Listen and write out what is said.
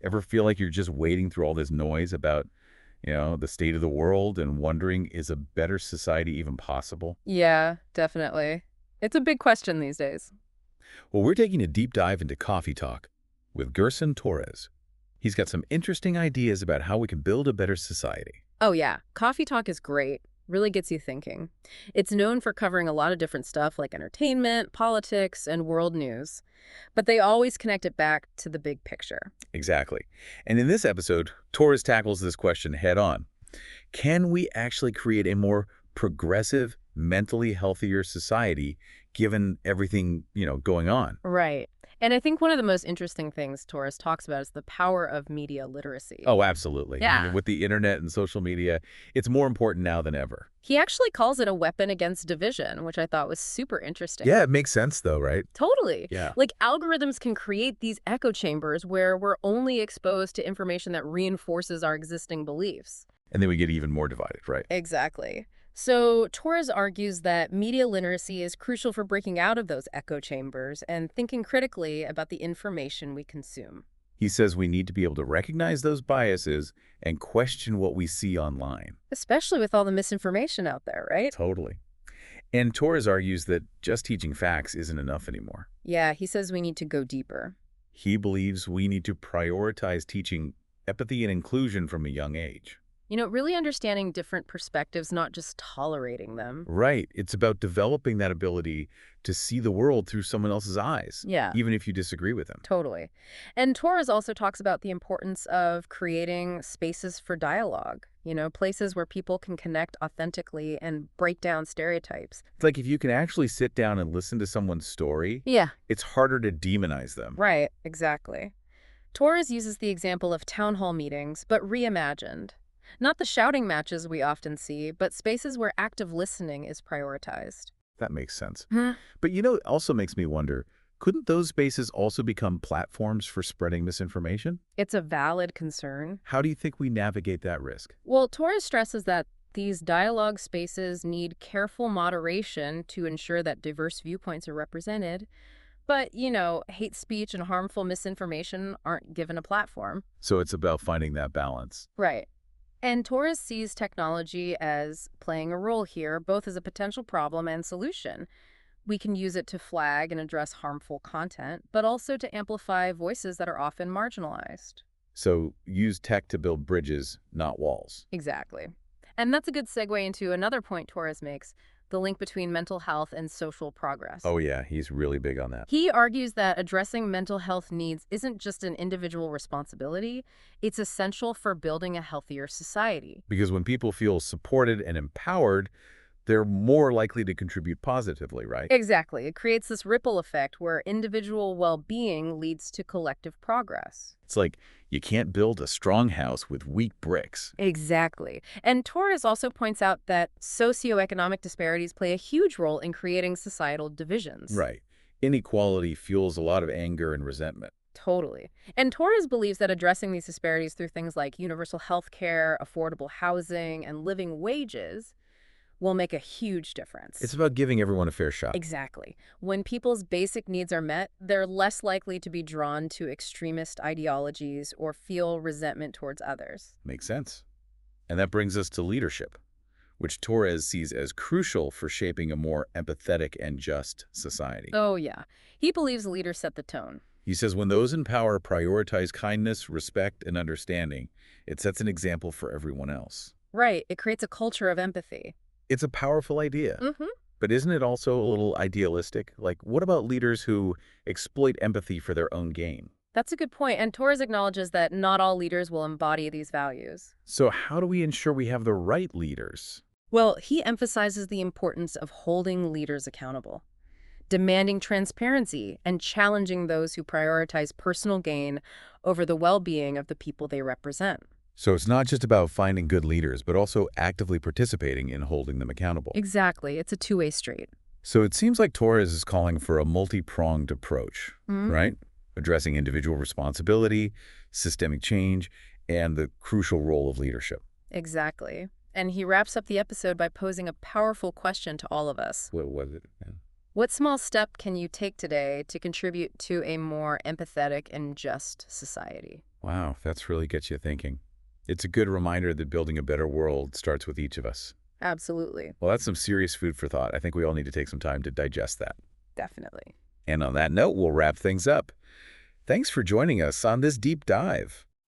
Ever feel like you're just wading through all this noise about, the state of the world and wondering, is a better society even possible? Yeah, definitely. It's a big question these days. Well, we're taking a deep dive into coffee talk with Gerson Torres. He's got some interesting ideas about how we can build a better society. Oh, yeah. Coffee Talk is great. Really gets you thinking. It's known for covering a lot of different stuff like entertainment, politics, and world news. But they always connect it back to the big picture. Exactly. And in this episode, Torres tackles this question head on. Can we actually create a more progressive, mentally healthier society given everything, going on? Right. And I think one of the most interesting things Torres talks about is the power of media literacy. Oh, absolutely. I mean, Yeah. with the internet and social media, it's more important now than ever. He actually calls it a weapon against division, which I thought was super interesting. Yeah, it makes sense though, right? Totally. Yeah. Like algorithms can create these echo chambers where we're only exposed to information that reinforces our existing beliefs. And then we get even more divided, right? Exactly. So Torres argues that media literacy is crucial for breaking out of those echo chambers and thinking critically about the information we consume. He says we need to be able to recognize those biases and question what we see online. Especially with all the misinformation out there, right? Totally. And Torres argues that just teaching facts isn't enough anymore. Yeah, he says we need to go deeper. He believes we need to prioritize teaching empathy and inclusion from a young age. Really understanding different perspectives, not just tolerating them. Right. It's about developing that ability to see the world through someone else's eyes, Yeah. even if you disagree with them. Totally. And Torres also talks about the importance of creating spaces for dialogue, places where people can connect authentically and break down stereotypes. It's like if you can actually sit down and listen to someone's story, Yeah, it's harder to demonize them. right, exactly. Torres uses the example of town hall meetings, but reimagined. Not the shouting matches we often see, but spaces where active listening is prioritized. That makes sense. Hmm. But it also makes me wonder, couldn't those spaces also become platforms for spreading misinformation? It's a valid concern. How do you think we navigate that risk? Well, Torres stresses that these dialogue spaces need careful moderation to ensure that diverse viewpoints are represented. But, hate speech and harmful misinformation aren't given a platform. So it's about finding that balance. Right. And Torres sees technology as playing a role here, both as a potential problem and solution. We can use it to flag and address harmful content, but also to amplify voices that are often marginalized. So use tech to build bridges, not walls. Exactly. And that's a good segue into another point Torres makes, the link between mental health and social progress. Oh yeah, he's really big on that. He argues that addressing mental health needs isn't just an individual responsibility, it's essential for building a healthier society. Because when people feel supported and empowered, they're more likely to contribute positively, right? Exactly. It creates this ripple effect where individual well-being leads to collective progress. It's like you can't build a strong house with weak bricks. Exactly. And Torres also points out that socioeconomic disparities play a huge role in creating societal divisions. Right. Inequality fuels a lot of anger and resentment. Totally. And Torres believes that addressing these disparities through things like universal health care, affordable housing, and living wages will make a huge difference. It's about giving everyone a fair shot. Exactly. When people's basic needs are met, they're less likely to be drawn to extremist ideologies or feel resentment towards others. Makes sense. And that brings us to leadership, which Torres sees as crucial for shaping a more empathetic and just society. Oh, yeah. He believes leaders set the tone. He says when those in power prioritize kindness, respect, and understanding, it sets an example for everyone else. Right. It creates a culture of empathy. It's a powerful idea. Mm-hmm. But isn't it also a little idealistic? Like, what about leaders who exploit empathy for their own gain? That's a good point. And Torres acknowledges that not all leaders will embody these values. So how do we ensure we have the right leaders? Well, he emphasizes the importance of holding leaders accountable, demanding transparency, and challenging those who prioritize personal gain over the well-being of the people they represent. So it's not just about finding good leaders, but also actively participating in holding them accountable. Exactly. It's a two-way street. So it seems like Torres is calling for a multi-pronged approach, right? Addressing individual responsibility, systemic change, and the crucial role of leadership. Exactly. And he wraps up the episode by posing a powerful question to all of us. What was it? Yeah. What small step can you take today to contribute to a more empathetic and just society? Wow, that's really gets you thinking. It's a good reminder that building a better world starts with each of us. Absolutely. Well, that's some serious food for thought. I think we all need to take some time to digest that. Definitely. And on that note, we'll wrap things up. Thanks for joining us on this deep dive.